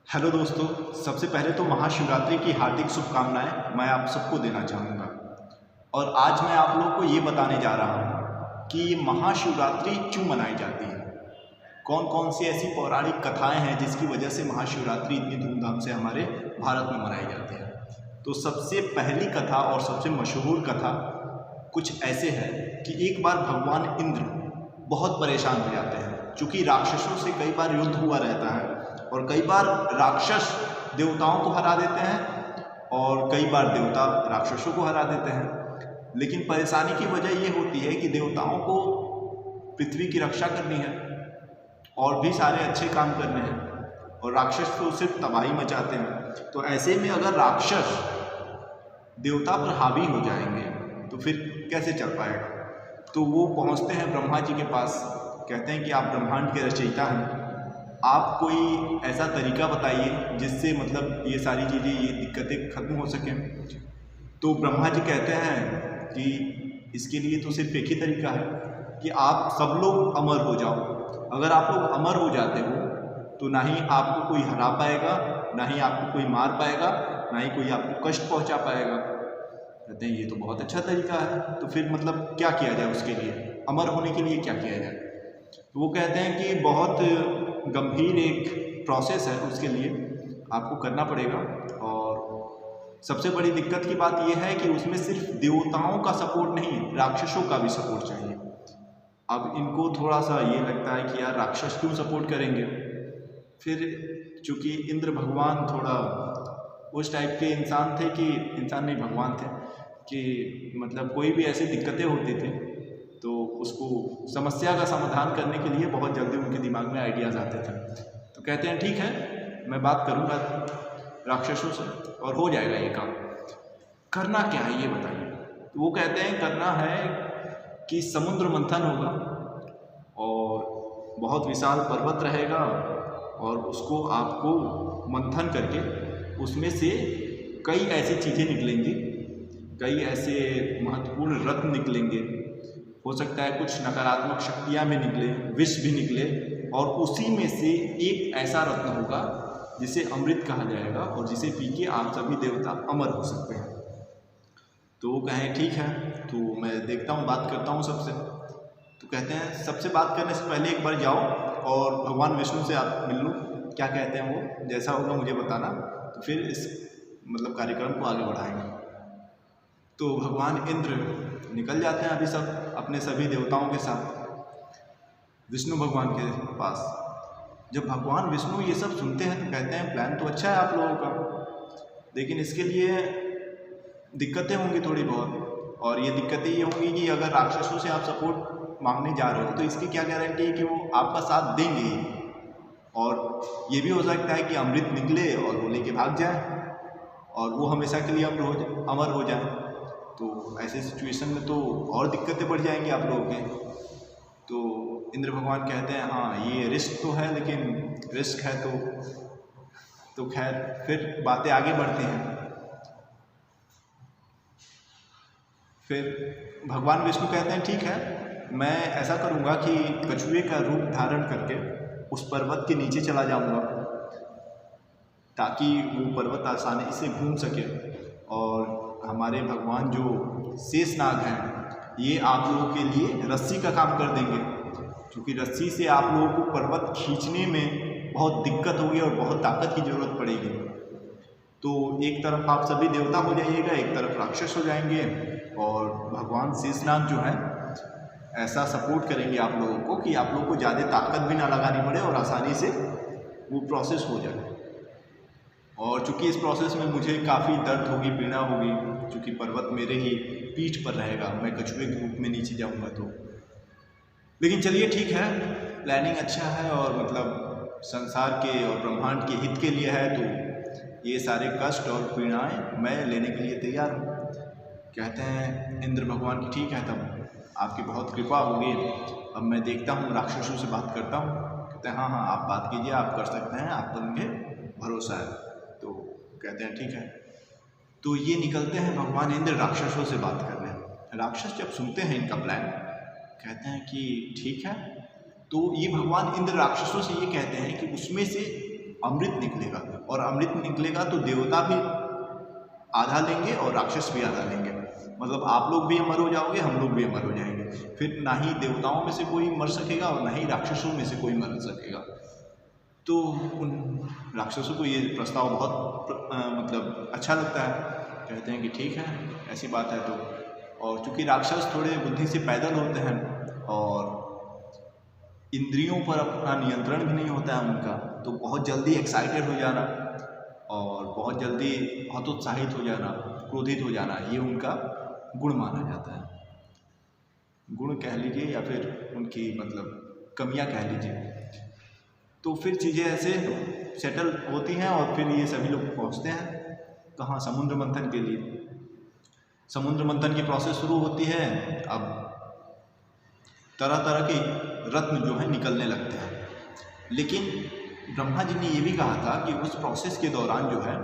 Hello दोस्तों, सबसे पहले तो महाशिवरात्रि की हार्दिक शुभकामनाएं मैं आप सबको देना चाहूँगा। और आज मैं आप लोगों को ये बताने जा रहा हूँ कि ये महाशिवरात्रि क्यों मनाई जाती है। कौन कौन सी ऐसी पौराणिक कथाएं हैं जिसकी वजह से महाशिवरात्रि इतनी धूमधाम से हमारे भारत में मनाई जाती है। तो सबसे पहली कथा और सबसे मशहूर कथा कुछ ऐसे है कि एक बार भगवान इंद्र बहुत परेशान हो जाते हैं, क्योंकि राक्षसों से कई बार युद्ध हुआ रहता है और कई बार राक्षस देवताओं को हरा देते हैं और कई बार देवता राक्षसों को हरा देते हैं। लेकिन परेशानी की वजह ये होती है कि देवताओं को पृथ्वी की रक्षा करनी है और भी सारे अच्छे काम करने हैं और राक्षस तो सिर्फ तबाही मचाते हैं। तो ऐसे में अगर राक्षस देवता पर हावी हो जाएंगे तो फिर कैसे चल पाएगा। तो वो पहुँचते हैं ब्रह्मा जी के पास, कहते हैं कि आप ब्रह्मांड के रचयिता हैं, आप कोई ऐसा तरीका बताइए जिससे मतलब ये सारी चीज़ें, ये दिक्कतें खत्म हो सकें। तो ब्रह्मा जी कहते हैं कि इसके लिए तो सिर्फ एक ही तरीका है कि आप सब लोग अमर हो जाओ। अगर आप लोग अमर हो जाते हो तो ना ही आपको कोई हरा पाएगा, ना ही आपको कोई मार पाएगा, ना ही कोई आपको कष्ट पहुंचा पाएगा। कहते हैं ये तो बहुत अच्छा तरीका है, तो फिर मतलब क्या किया जाए उसके लिए, अमर होने के लिए क्या किया जाए। तो वो कहते हैं कि बहुत गंभीर एक प्रोसेस है, उसके लिए आपको करना पड़ेगा। और सबसे बड़ी दिक्कत की बात यह है कि उसमें सिर्फ देवताओं का सपोर्ट नहीं, राक्षसों का भी सपोर्ट चाहिए। अब इनको थोड़ा सा ये लगता है कि यार राक्षस क्यों सपोर्ट करेंगे। फिर चूँकि इंद्र भगवान थोड़ा उस टाइप के इंसान थे कि इंसान नहीं भगवान थे कि मतलब कोई भी ऐसी दिक्कतें होती थी तो उसको समस्या का समाधान करने के लिए बहुत जल्दी उनके दिमाग में आइडियाज़ आते थे। तो कहते हैं ठीक है, मैं बात करूँगा राक्षसों से और हो जाएगा ये काम। करना क्या है ये बताइए। तो वो कहते हैं करना है कि समुद्र मंथन होगा और बहुत विशाल पर्वत रहेगा और उसको आपको मंथन करके उसमें से कई ऐसी चीज़ें निकलेंगी, कई ऐसे महत्वपूर्ण रत्न निकलेंगे, हो सकता है कुछ नकारात्मक शक्तियाँ भी निकले, विष भी निकले, और उसी में से एक ऐसा रत्न होगा जिसे अमृत कहा जाएगा और जिसे पी के आप सभी देवता अमर हो सकते हैं। तो वो कहें ठीक है, तो मैं देखता हूँ, बात करता हूँ सबसे। तो कहते हैं सबसे बात करने से पहले एक बार जाओ और भगवान विष्णु से आप मिल लो, क्या कहते हैं वो, जैसा होगा मुझे बताना, तो फिर इस मतलब कार्यक्रम को आगे बढ़ाएंगे। तो भगवान इंद्र निकल जाते हैं अभी सब अपने सभी देवताओं के साथ विष्णु भगवान के पास। जब भगवान विष्णु ये सब सुनते हैं तो कहते हैं प्लान तो अच्छा है आप लोगों का, लेकिन इसके लिए दिक्कतें होंगी थोड़ी बहुत। और ये दिक्कतें ये होंगी कि अगर राक्षसों से आप सपोर्ट मांगने जा रहे हो तो इसकी क्या गारंटी है कि वो आपका साथ देंगे ही। और ये भी हो सकता है कि अमृत निकले और वो लेके भाग जाए और वो हमेशा के लिए अमर हो जाए। तो ऐसे सिचुएशन में तो और दिक्कतें बढ़ जाएंगी आप लोगों के। तो इंद्र भगवान कहते हैं हाँ ये रिस्क तो है, लेकिन रिस्क है तो खैर फिर बातें आगे बढ़ती हैं। फिर भगवान विष्णु कहते हैं ठीक है, मैं ऐसा करूँगा कि कछुए का रूप धारण करके उस पर्वत के नीचे चला जाऊँगा ताकि वो पर्वत आसानी से घूम सके। और हमारे भगवान जो शेषनाग हैं ये आप लोगों के लिए रस्सी का काम कर देंगे, क्योंकि रस्सी से आप लोगों को पर्वत खींचने में बहुत दिक्कत होगी और बहुत ताकत की ज़रूरत पड़ेगी। तो एक तरफ आप सभी देवता हो जाइएगा, एक तरफ राक्षस हो जाएंगे, और भगवान शेषनाग जो है ऐसा सपोर्ट करेंगे आप लोगों को कि आप लोगों को ज़्यादा ताकत भी ना लगानी पड़े और आसानी से वो प्रोसेस हो जाए। और चूँकि इस प्रोसेस में मुझे काफ़ी दर्द होगी, पीड़ा होगी, क्योंकि पर्वत मेरे ही पीठ पर रहेगा, मैं कछुए के रूप में नीचे जाऊंगा तो। लेकिन चलिए ठीक है, प्लानिंग अच्छा है और मतलब संसार के और ब्रह्मांड के हित के लिए है, तो ये सारे कष्ट और पीड़ाएं मैं लेने के लिए तैयार हूँ। कहते हैं इंद्र भगवान की ठीक है, तब आपकी बहुत कृपा होगी, अब मैं देखता हूँ राक्षसों से बात करता हूँ। कहते हैं हाँ आप बात कीजिए, आप कर सकते हैं, आप पर मुझे भरोसा है। तो कहते हैं ठीक है। तो ये निकलते हैं भगवान इंद्र राक्षसों से बात करने। राक्षस जब सुनते हैं इनका प्लान कहते हैं कि ठीक है। तो ये भगवान इंद्र राक्षसों से ये कहते हैं कि उसमें से अमृत निकलेगा, और अमृत निकलेगा तो देवता भी आधा लेंगे और राक्षस भी आधा लेंगे। मतलब आप लोग भी अमर हो जाओगे, हम लोग भी अमर हो जाएंगे। फिर ना ही देवताओं में से कोई मर सकेगा और ना ही राक्षसों में से कोई मर सकेगा। तो उन राक्षसों को ये प्रस्ताव बहुत मतलब अच्छा लगता है। कहते हैं कि ठीक है, ऐसी बात है तो। और चूँकि राक्षस थोड़े बुद्धि से पैदल होते हैं और इंद्रियों पर अपना नियंत्रण भी नहीं होता है उनका, तो बहुत जल्दी एक्साइटेड हो जाना और बहुत जल्दी हतोत्साहित हो जाना, क्रोधित हो जाना, ये उनका गुण माना जाता है। गुण कह लीजिए या फिर उनकी मतलब कमियां कह लीजिए। तो फिर चीज़ें ऐसे सेटल होती हैं और फिर ये सभी लोग पहुंचते हैं कहाँ, समुद्र मंथन के लिए। समुद्र मंथन की प्रोसेस शुरू होती है। अब तरह तरह के रत्न जो है निकलने लगते हैं, लेकिन ब्रह्मा जी ने ये भी कहा था कि उस प्रोसेस के दौरान जो है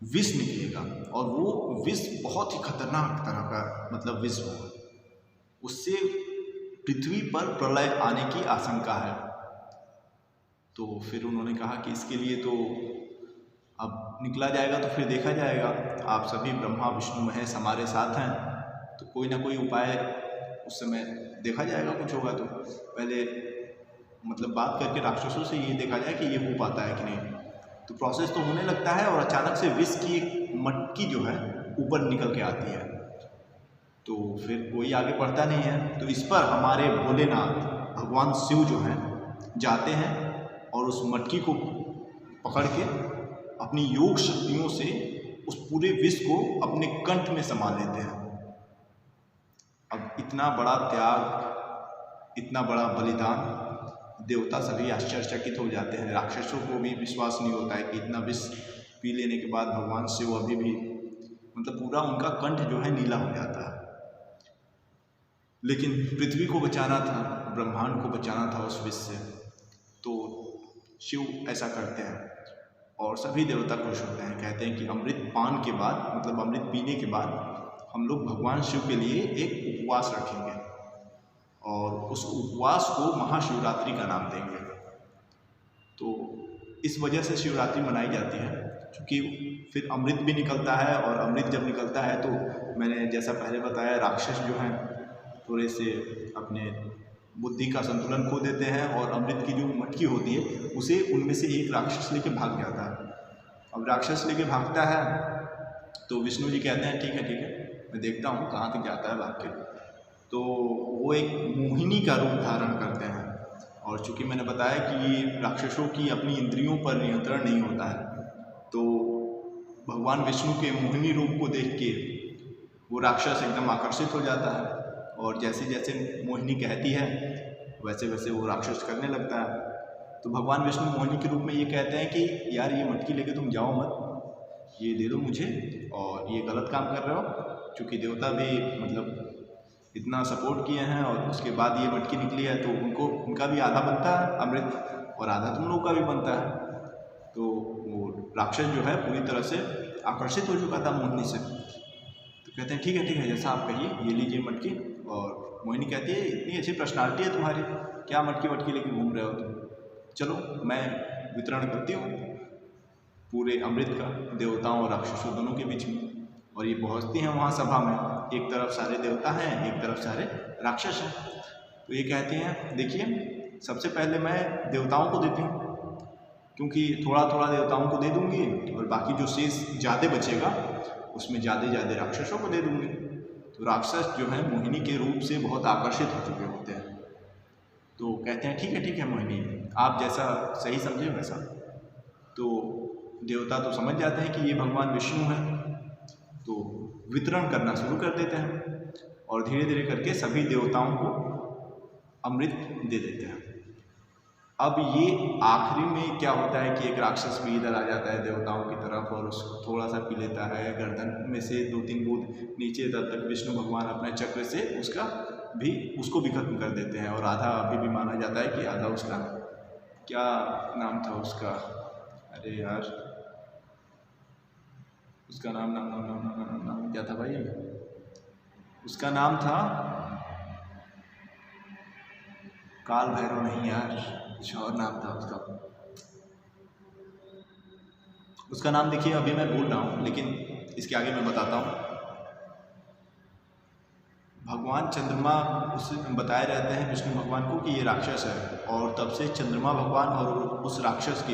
विष निकलेगा, और वो विष बहुत ही खतरनाक तरह का मतलब विष होगा। उससे पृथ्वी पर प्रलय आने की आशंका है। तो फिर उन्होंने कहा कि इसके लिए तो अब निकला जाएगा तो फिर देखा जाएगा, आप सभी ब्रह्मा विष्णु महेश हमारे साथ हैं, तो कोई ना कोई उपाय उस समय देखा जाएगा, कुछ होगा तो। पहले मतलब बात करके राक्षसों से ये देखा जाए कि ये हो पाता है कि नहीं। तो प्रोसेस तो होने लगता है और अचानक से विष की एक मटकी जो है ऊपर निकल के आती है। तो फिर कोई आगे बढ़ता नहीं है, तो इस पर हमारे भोलेनाथ भगवान शिव जो हैं जाते हैं और उस मटकी को पकड़ के अपनी योग शक्तियों से उस पूरे विष को अपने कंठ में समा लेते हैं। अब इतना बड़ा त्याग, इतना बड़ा बलिदान, देवता सभी आश्चर्यचकित हो जाते हैं। राक्षसों को भी विश्वास नहीं होता है कि इतना विष पी लेने के बाद भगवान शिव अभी भी मतलब पूरा उनका कंठ जो है नीला हो जाता है। लेकिन पृथ्वी को बचाना था, ब्रह्मांड को बचाना था उस विष से, तो शिव ऐसा करते हैं और सभी देवता खुश होते हैं। कहते हैं कि अमृत पान के बाद मतलब अमृत पीने के बाद हम लोग भगवान शिव के लिए एक उपवास रखेंगे और उस उपवास को महाशिवरात्रि का नाम देंगे। तो इस वजह से शिवरात्रि मनाई जाती है, क्योंकि फिर अमृत भी निकलता है, और अमृत जब निकलता है तो मैंने जैसा पहले बताया, राक्षस जो हैं थोड़े से अपने बुद्धि का संतुलन खो देते हैं और अमृत की जो मटकी होती है उसे उनमें से एक राक्षस लेके भाग जाता है। अब राक्षस लेके भागता है तो विष्णु जी कहते हैं ठीक है मैं देखता हूँ कहाँ तक जाता है भाग के। तो वो एक मोहिनी का रूप धारण करते हैं, और चूँकि मैंने बताया कि ये राक्षसों की अपनी इंद्रियों पर नियंत्रण नहीं होता है, तो भगवान विष्णु के मोहिनी रूप को देख के वो राक्षस एकदम आकर्षित हो जाता है, और जैसे जैसे मोहिनी कहती है वैसे वैसे वो राक्षस करने लगता है। तो भगवान विष्णु मोहिनी के रूप में ये कहते हैं कि यार ये मटकी लेके तुम जाओ मत, ये दे दो मुझे, और ये गलत काम कर रहे हो। चूँकि देवता भी मतलब इतना सपोर्ट किए हैं और उसके बाद ये मटकी निकली है, तो उनका भी आधा बनता है अमृत और आधा तुम लोग का भी बनता है। तो वो राक्षस जो है पूरी तरह से आकर्षित हो चुका था मोहिनी से। तो कहते हैं ठीक है जैसा आप कहिए, ये लीजिए मटकी। और मोहिनी कहती है इतनी अच्छी पर्सनालिटी है तुम्हारी, क्या मटकी वटकी लेके घूम रहे हो तुम, चलो मैं वितरण करती हूँ पूरे अमृत का देवताओं और राक्षसों दोनों के बीच में। और ये पहुँचती हैं वहाँ सभा में, एक तरफ सारे देवता हैं, एक तरफ सारे राक्षस हैं। तो ये कहते हैं देखिए सबसे पहले मैं देवताओं को देती हूँ, क्योंकि थोड़ा थोड़ा देवताओं को दे दूंगी और बाकी जो शेष ज़्यादा बचेगा उसमें ज़्यादा राक्षसों को दे दूंगी। तो राक्षस जो है मोहिनी के रूप से बहुत आकर्षित हो चुके होते हैं। तो कहते हैं ठीक है मोहिनी, आप जैसा सही समझे वैसा। तो देवता तो समझ जाते हैं कि ये भगवान विष्णु हैं, तो वितरण करना शुरू कर देते हैं और धीरे धीरे करके सभी देवताओं को अमृत दे देते हैं। अब ये आखिरी में क्या होता है कि एक राक्षस भी इधर आ जाता है देवताओं की तरफ और उसको थोड़ा सा पी लेता है, गर्दन में से 2-3 बूंद नीचे, तब तक विष्णु भगवान अपने चक्र से उसको भी खत्म कर देते हैं। और आधा अभी भी माना जाता है कि आधा उसका क्या नाम था उसका, अरे यार उसका नाम क्या था भाई, उसका नाम था काल भैरव नहीं यार, कुछ और नाम था उसका, उसका नाम देखिए अभी मैं बोल रहा हूँ, लेकिन इसके आगे मैं बताता हूँ। भगवान चंद्रमा उसे बताए रहते हैं विष्णु भगवान को कि ये राक्षस है, और तब से चंद्रमा भगवान और उस राक्षस की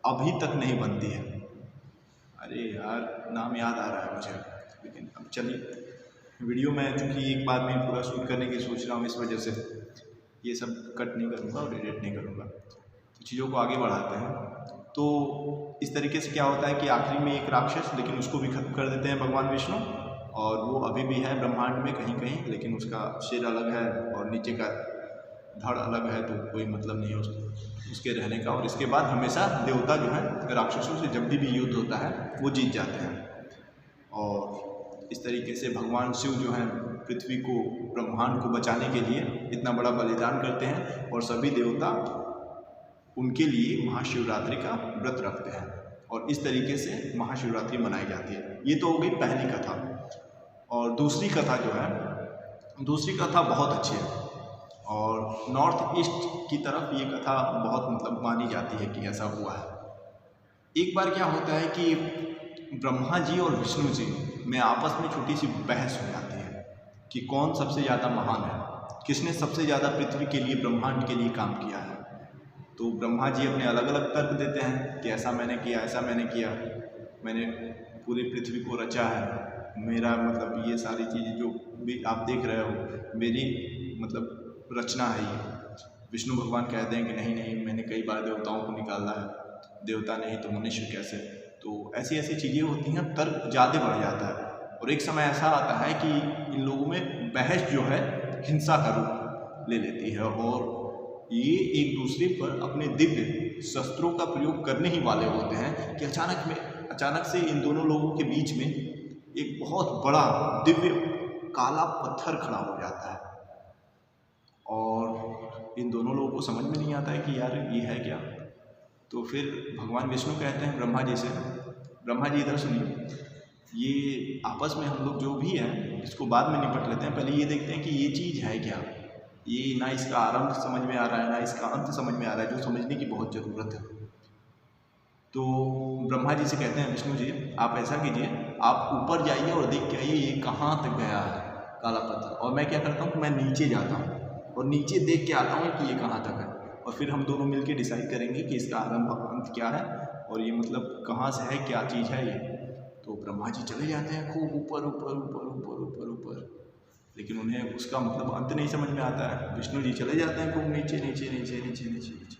अभी तक नहीं बनती है। अरे यार नाम याद आ रहा है मुझे, लेकिन अब चलिए, वीडियो में चूँकि एक बार में पूरा शूट करने की सोच रहा हूँ, इस वजह से ये सब कट नहीं करूँगा और एडिट नहीं करूँगा, तो चीज़ों को आगे बढ़ाते हैं। तो इस तरीके से क्या होता है कि आखिरी में एक राक्षस, लेकिन उसको भी खत्म कर देते हैं भगवान विष्णु, और वो अभी भी है ब्रह्मांड में कहीं कहीं, लेकिन उसका सिर अलग है और नीचे का धड़ अलग है, तो कोई मतलब नहीं है उसके रहने का। और इसके बाद हमेशा देवता जो है राक्षसों से जब भी युद्ध होता है वो जीत जाते हैं। और इस तरीके से भगवान शिव जो है पृथ्वी को, ब्रह्मांड को बचाने के लिए इतना बड़ा बलिदान करते हैं, और सभी देवता उनके लिए महाशिवरात्रि का व्रत रखते हैं, और इस तरीके से महाशिवरात्रि मनाई जाती है। ये तो हो गई पहली कथा। और दूसरी कथा जो है, दूसरी कथा बहुत अच्छी है, और नॉर्थ ईस्ट की तरफ ये कथा बहुत मतलब मानी जाती है कि ऐसा हुआ है। एक बार क्या होता है कि ब्रह्मा जी और विष्णु जी में आपस में छोटी सी बहस हो जाती है कि कौन सबसे ज़्यादा महान है, किसने सबसे ज़्यादा पृथ्वी के लिए, ब्रह्मांड के लिए काम किया है। तो ब्रह्मा जी अपने अलग अलग तर्क देते हैं कि ऐसा मैंने किया, ऐसा मैंने किया, मैंने पूरी पृथ्वी को रचा है, मेरा मतलब ये सारी चीज़ें जो भी आप देख रहे हो मेरी मतलब रचना है ये। विष्णु भगवान कहते हैं कि नहीं नहीं, मैंने कई बार देवताओं को निकाला है, देवता नहीं तो मनुष्य कैसे। तो ऐसी ऐसी चीज़ें होती हैं, तर्क ज़्यादा बढ़ जाता है, और एक समय ऐसा आता है कि इन लोगों में बहस जो है हिंसा का रूप ले लेती है, और ये एक दूसरे पर अपने दिव्य शस्त्रों का प्रयोग करने ही वाले होते हैं कि अचानक से इन दोनों लोगों के बीच में एक बहुत बड़ा दिव्य काला पत्थर खड़ा हो जाता है, और इन दोनों लोगों को समझ में नहीं आता है कि यार ये है क्या। तो फिर भगवान विष्णु कहते हैं ब्रह्मा जी से, ब्रह्मा जी इधर सुनिए, ये आपस में हम लोग जो भी हैं इसको बाद में निपट लेते हैं, पहले ये देखते हैं कि ये चीज़ है क्या। ये ना इसका आरंभ समझ में आ रहा है, ना इसका अंत समझ में आ रहा है, जो समझने की बहुत ज़रूरत है। तो ब्रह्मा जी से कहते हैं विष्णु जी, आप ऐसा कीजिए, आप ऊपर जाइए और देख के आइए ये कहाँ तक गया है काला पत्थर, और मैं क्या करता हूँ कि मैं नीचे जाता हूँ और नीचे देख के आता हूँ कि ये कहाँ तक है, और फिर हम दोनों मिलके डिसाइड करेंगे कि इसका आरंभ अंत क्या है, और ये मतलब कहाँ से है, क्या चीज़ है ये। तो ब्रह्मा जी चले जाते हैं खूब ऊपर ऊपर ऊपर ऊपर ऊपर ऊपर, लेकिन उन्हें उसका मतलब अंत नहीं समझ में आता है। विष्णु जी चले जाते हैं खूब नीचे नीचे नीचे नीचे नीचे नीचे,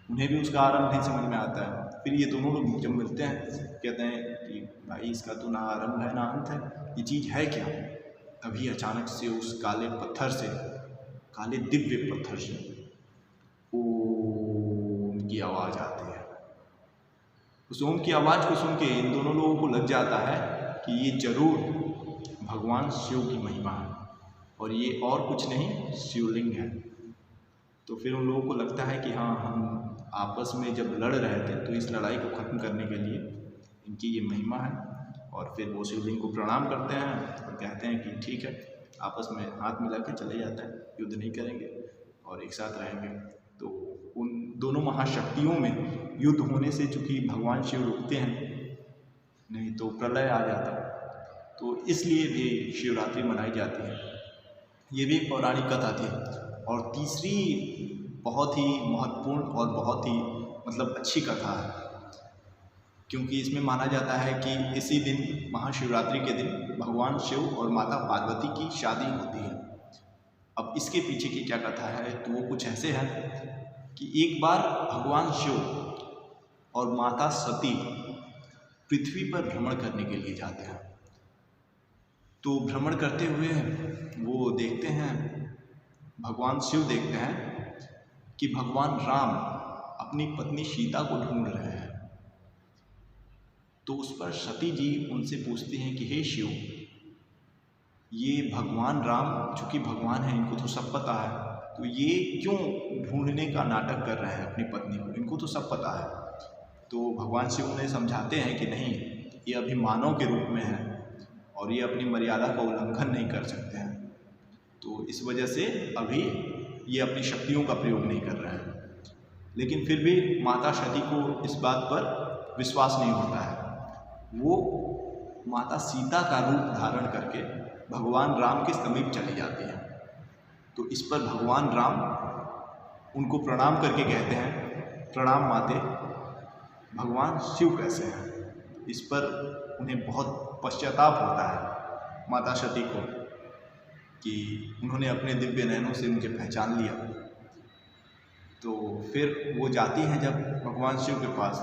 उन्हें भी उसका आरंभ नहीं समझ में आता है। फिर ये दोनों लोग जब मिलते हैं कहते हैं कि भाई इसका तो ना आरंभ है ना अंत है, ये चीज़ है क्या। तभी अचानक से उस काले पत्थर से, काले दिव्य पत्थर से ओम की आवाज़ आती है। उस ओम की आवाज़ को सुन के इन दोनों लोगों को लग जाता है कि ये जरूर भगवान शिव की महिमा है, और ये और कुछ नहीं शिवलिंग है। तो फिर उन लोगों को लगता है कि हाँ, हम आपस में जब लड़ रहे थे तो इस लड़ाई को ख़त्म करने के लिए इनकी ये महिमा है। और फिर वो शिवलिंग को प्रणाम करते हैं और कहते हैं कि ठीक है, आपस में हाथ मिला के चले जाते हैं, युद्ध नहीं करेंगे और एक साथ रहेंगे। तो उन दोनों महाशक्तियों में युद्ध होने से चूँकि भगवान शिव रुकते हैं, नहीं तो प्रलय आ जाता, तो इसलिए भी शिवरात्रि मनाई जाती है। ये भी एक पौराणिक कथा थी। और तीसरी बहुत ही महत्वपूर्ण और बहुत ही मतलब अच्छी कथा है, क्योंकि इसमें माना जाता है कि इसी दिन, महाशिवरात्रि के दिन, भगवान शिव और माता पार्वती की शादी होती है। अब इसके पीछे की क्या कथा है, तो वो कुछ ऐसे है कि एक बार भगवान शिव और माता सती पृथ्वी पर भ्रमण करने के लिए जाते हैं। तो भ्रमण करते हुए वो देखते हैं, भगवान शिव देखते हैं कि भगवान राम अपनी पत्नी सीता को ढूंढ रहे हैं। तो उस पर सती जी उनसे पूछती हैं कि हे शिव, ये भगवान राम चूँकि भगवान हैं, इनको तो सब पता है, तो ये क्यों ढूंढने का नाटक कर रहे हैं अपनी पत्नी को, इनको तो सब पता है। तो भगवान शिव उन्हें समझाते हैं कि नहीं, ये अभी मानव के रूप में है और ये अपनी मर्यादा का उल्लंघन नहीं कर सकते हैं, तो इस वजह से अभी ये अपनी शक्तियों का प्रयोग नहीं कर रहे हैं। लेकिन फिर भी माता सती को इस बात पर विश्वास नहीं होता है। वो माता सीता का रूप धारण करके भगवान राम के समीप चली जाती है। तो इस पर भगवान राम उनको प्रणाम करके कहते हैं, प्रणाम माते, भगवान शिव कैसे हैं। इस पर उन्हें बहुत पश्चाताप होता है माता सती को कि उन्होंने अपने दिव्य नयनों से मुझे पहचान लिया। तो फिर वो जाती हैं जब भगवान शिव के पास,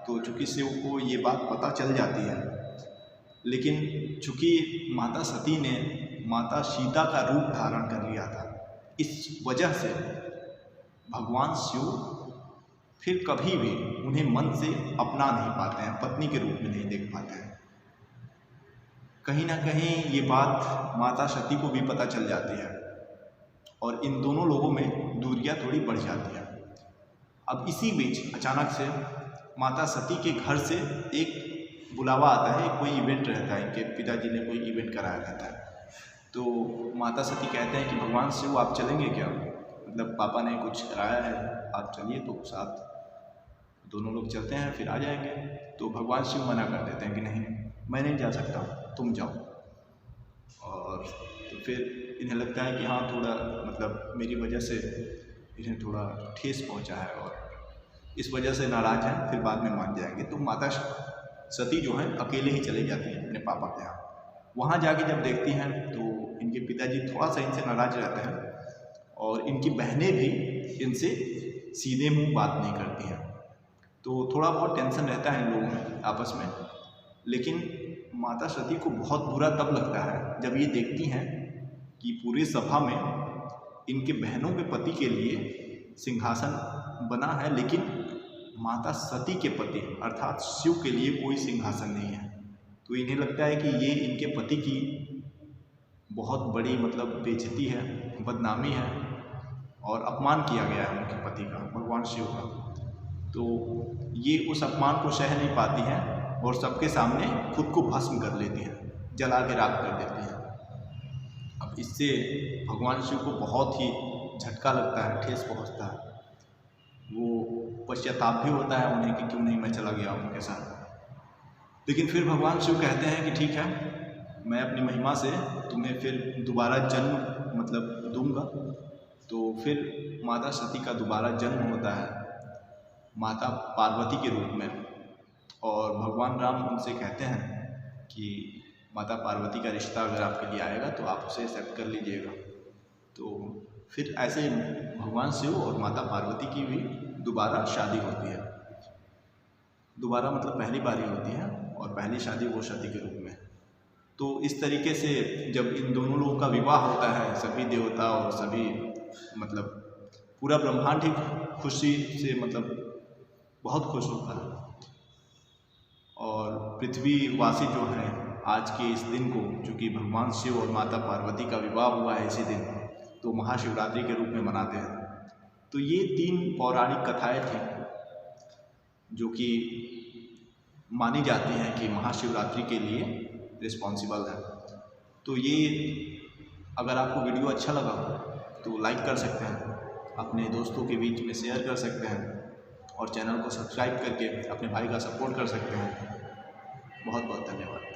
तो चूँकि शिव को ये बात पता चल जाती है, लेकिन चूँकि माता सती ने माता सीता का रूप धारण कर लिया था, इस वजह से भगवान शिव फिर कभी भी उन्हें मन से अपना नहीं पाते हैं, पत्नी के रूप में नहीं देख पाते हैं। कहीं ना कहीं ये बात माता सती को भी पता चल जाती है और इन दोनों लोगों में दूरियां थोड़ी बढ़ जाती हैं। अब इसी बीच अचानक से माता सती के घर से एक बुलावा आता है, कोई इवेंट रहता है, इनके पिताजी ने कोई इवेंट कराया रहता है। तो माता सती कहते हैं कि भगवान शिव आप चलेंगे क्या, मतलब पापा ने कुछ कराया है, आप चलिए। तो साथ दोनों लोग चलते हैं, फिर आ जाएंगे। तो भगवान शिव मना कर देते हैं कि नहीं, मैं नहीं जा सकता, तुम जाओ। और तो फिर इन्हें लगता है कि हाँ, थोड़ा मतलब मेरी वजह से इन्हें थोड़ा ठेस पहुंचा है और इस वजह से नाराज़ हैं, फिर बाद में मान जाएंगे। तो माता सती जो है अकेले ही चले जाती हैं अपने पापा के यहाँ। वहाँ जाके जब देखती हैं तो इनके पिताजी थोड़ा सा इनसे नाराज़ रहते हैं और इनकी बहनें भी इनसे सीधे मुंह बात नहीं करती हैं। तो थोड़ा बहुत टेंशन रहता है इन लोगों में आपस में। लेकिन माता सती को बहुत बुरा तब लगता है जब ये देखती हैं कि पूरी सभा में इनके बहनों के पति के लिए सिंहासन बना है, लेकिन माता सती के पति अर्थात शिव के लिए कोई सिंहासन नहीं है। तो इन्हें लगता है कि ये इनके पति की बहुत बड़ी मतलब बेइज्जती है, बदनामी है और अपमान किया गया है उनके पति का, भगवान शिव का। तो ये उस अपमान को सह नहीं पाती हैं और सबके सामने खुद को भस्म कर लेती हैं, जला के राख कर देती हैं। अब इससे भगवान शिव को बहुत ही झटका लगता है, ठेस पहुंचता है। वो पश्चाताप भी होता है उन्हें कि क्यों नहीं मैं चला गया उनके साथ। लेकिन फिर भगवान शिव कहते हैं कि ठीक है, मैं अपनी महिमा से तुम्हें फिर दोबारा जन्म मतलब दूंगा। तो फिर माता सती का दोबारा जन्म होता है माता पार्वती के रूप में, और भगवान राम उनसे कहते हैं कि माता पार्वती का रिश्ता अगर आपके लिए आएगा तो आप उसे एक्सेप्ट कर लीजिएगा। तो फिर ऐसे भगवान शिव और माता पार्वती की भी दोबारा शादी होती है। दोबारा मतलब पहली बारी होती है और पहली शादी वो सती के रूप में। तो इस तरीके से जब इन दोनों लोगों का विवाह होता है, सभी देवता और सभी मतलब पूरा ब्रह्मांड ही खुशी से मतलब बहुत खुश होता है। और पृथ्वीवासी जो हैं आज के इस दिन को, चूँकि भगवान शिव और माता पार्वती का विवाह हुआ है इसी दिन, तो महाशिवरात्रि के रूप में मनाते हैं। तो ये 3 पौराणिक कथाएं थी जो कि मानी जाती हैं कि महाशिवरात्रि के लिए रिस्पॉन्सिबल है। तो ये अगर आपको वीडियो अच्छा लगा तो लाइक कर सकते हैं, अपने दोस्तों के बीच में शेयर कर सकते हैं और चैनल को सब्सक्राइब करके अपने भाई का सपोर्ट कर सकते हैं। बहुत बहुत धन्यवाद।